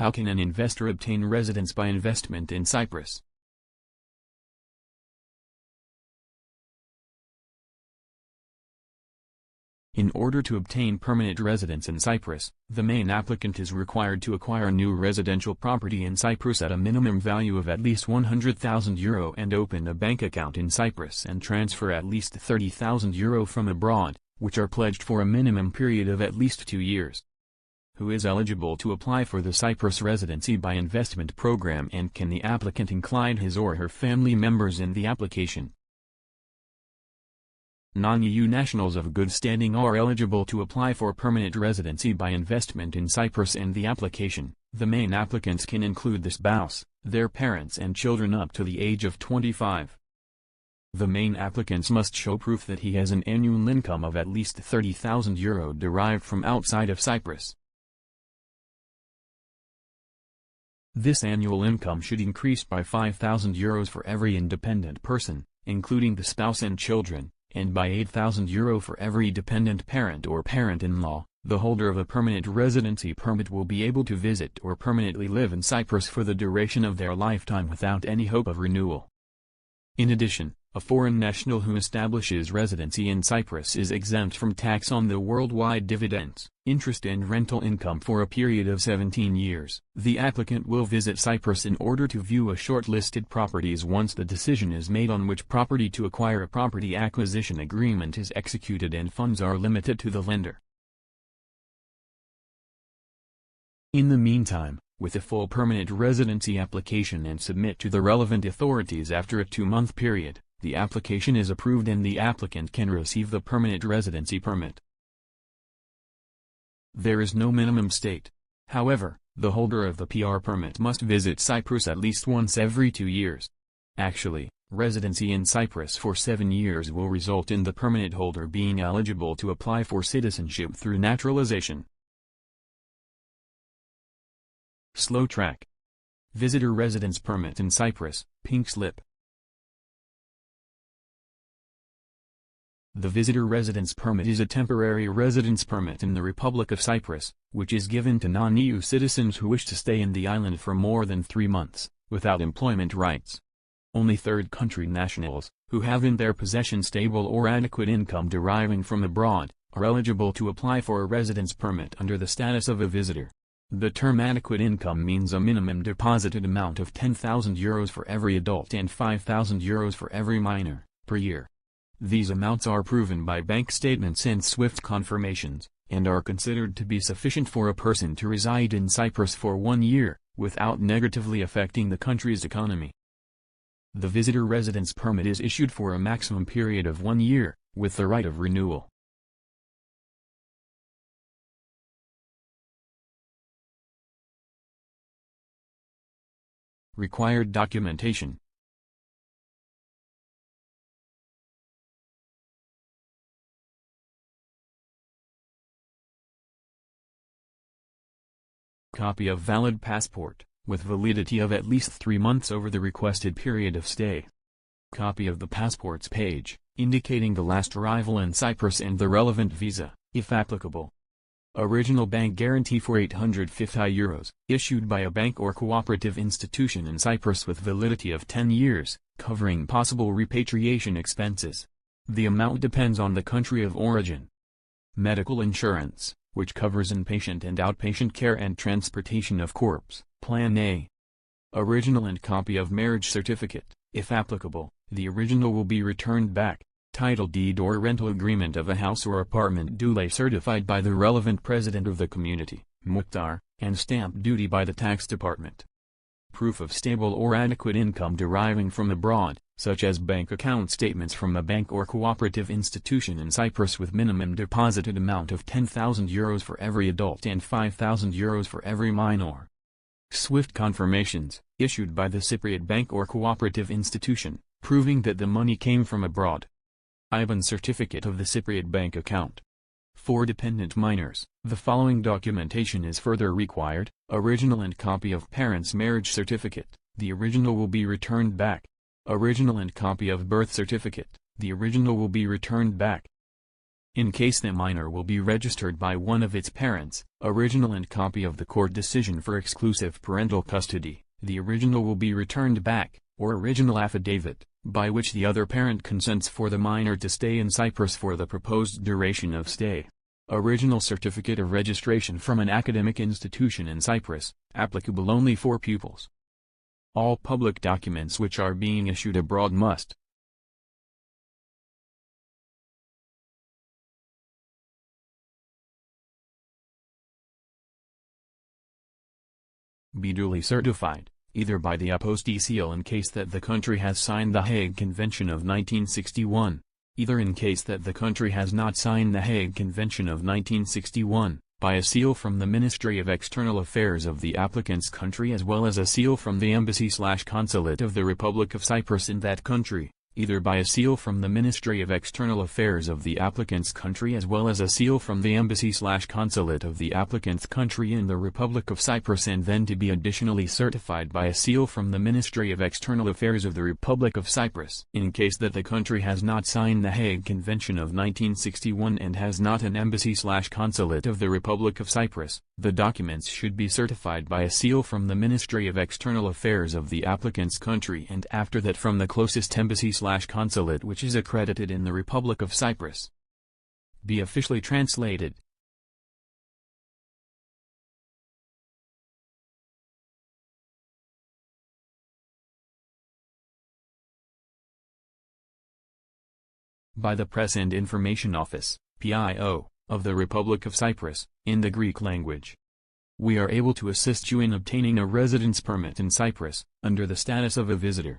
How can an investor obtain residence by investment in Cyprus? In order to obtain permanent residence in Cyprus, the main applicant is required to acquire new residential property in Cyprus at a minimum value of at least €100,000 and open a bank account in Cyprus and transfer at least €30,000 from abroad, which are pledged for a minimum period of at least 2 years. Who is eligible to apply for the Cyprus Residency by Investment Program, and can the applicant include his or her family members in the application? Non-EU nationals of good standing are eligible to apply for permanent residency by investment in Cyprus, and the application. The main applicants can include the spouse, their parents and children up to the age of 25. The main applicants must show proof that he has an annual income of at least €30,000 derived from outside of Cyprus. This annual income should increase by €5,000 for every independent person, including the spouse and children, and by €8,000 for every dependent parent or parent-in-law. The holder of a permanent residency permit will be able to visit or permanently live in Cyprus for the duration of their lifetime without any hope of renewal. In addition, a foreign national who establishes residency in Cyprus is exempt from tax on the worldwide dividends, interest and rental income for a period of 17 years. The applicant will visit Cyprus in order to view a shortlisted properties. Once the decision is made on which property to acquire, a property acquisition agreement is executed and funds are limited to the lender. In the meantime, with a full permanent residency application and submit to the relevant authorities after a 2-month period, the application is approved and the applicant can receive the permanent residency permit. There is no minimum state. However, the holder of the PR permit must visit Cyprus at least once every 2 years. Actually, residency in Cyprus for 7 years will result in the permanent holder being eligible to apply for citizenship through naturalization. Slow track. Visitor residence permit in Cyprus, pink slip. The visitor residence permit is a temporary residence permit in the Republic of Cyprus, which is given to non-EU citizens who wish to stay in the island for more than 3 months, without employment rights. Only third country nationals, who have in their possession stable or adequate income deriving from abroad, are eligible to apply for a residence permit under the status of a visitor. The term adequate income means a minimum deposited amount of €10,000 for every adult and €5,000 for every minor, per year. These amounts are proven by bank statements and SWIFT confirmations, and are considered to be sufficient for a person to reside in Cyprus for 1 year, without negatively affecting the country's economy. The visitor residence permit is issued for a maximum period of 1 year, with the right of renewal. Required documentation. Copy of valid passport, with validity of at least 3 months over the requested period of stay. Copy of the passport's page, indicating the last arrival in Cyprus and the relevant visa, if applicable. Original bank guarantee for €850, issued by a bank or cooperative institution in Cyprus with validity of 10 years, covering possible repatriation expenses. The amount depends on the country of origin. Medical insurance, which covers inpatient and outpatient care and transportation of corpse, Plan A. Original and copy of marriage certificate, if applicable. The original will be returned back. Title deed or rental agreement of a house or apartment duly certified by the relevant president of the community, Mukhtar, and stamp duty by the tax department. Proof of stable or adequate income deriving from abroad, such as bank account statements from a bank or cooperative institution in Cyprus with minimum deposited amount of €10,000 for every adult and €5,000 for every minor. SWIFT confirmations, issued by the Cypriot bank or cooperative institution, proving that the money came from abroad. IBAN certificate of the Cypriot bank account. For dependent minors, the following documentation is further required: original and copy of parents' marriage certificate, the original will be returned back. Original and copy of birth certificate, the original will be returned back. In case the minor will be registered by one of its parents, original and copy of the court decision for exclusive parental custody, the original will be returned back, or original affidavit, by which the other parent consents for the minor to stay in Cyprus for the proposed duration of stay. Original certificate of registration from an academic institution in Cyprus, applicable only for pupils. All public documents which are being issued abroad must be duly certified, either by the apostille seal in case that the country has signed the Hague Convention of 1961, either in case that the country has not signed the Hague Convention of 1961, by a seal from the Ministry of External Affairs of the applicant's country as well as a seal from the Embassy/Consulate of the Republic of Cyprus in that country, either by a seal from the Ministry of External Affairs of the applicant's country as well as a seal from the Embassy/Consulate of the applicant's country in the Republic of Cyprus, and then to be additionally certified by a seal from the Ministry of External Affairs of the Republic of Cyprus. In case that the country has not signed the Hague Convention of 1961 and has not an Embassy/Consulate of the Republic of Cyprus, the documents should be certified by a seal from the Ministry of External Affairs of the applicant's country, and after that from the closest Embassy/Consulate which is accredited in the Republic of Cyprus. Be officially translated. By the Press and Information Office, PIO, of the Republic of Cyprus, in the Greek language. We are able to assist you in obtaining a residence permit in Cyprus, under the status of a visitor.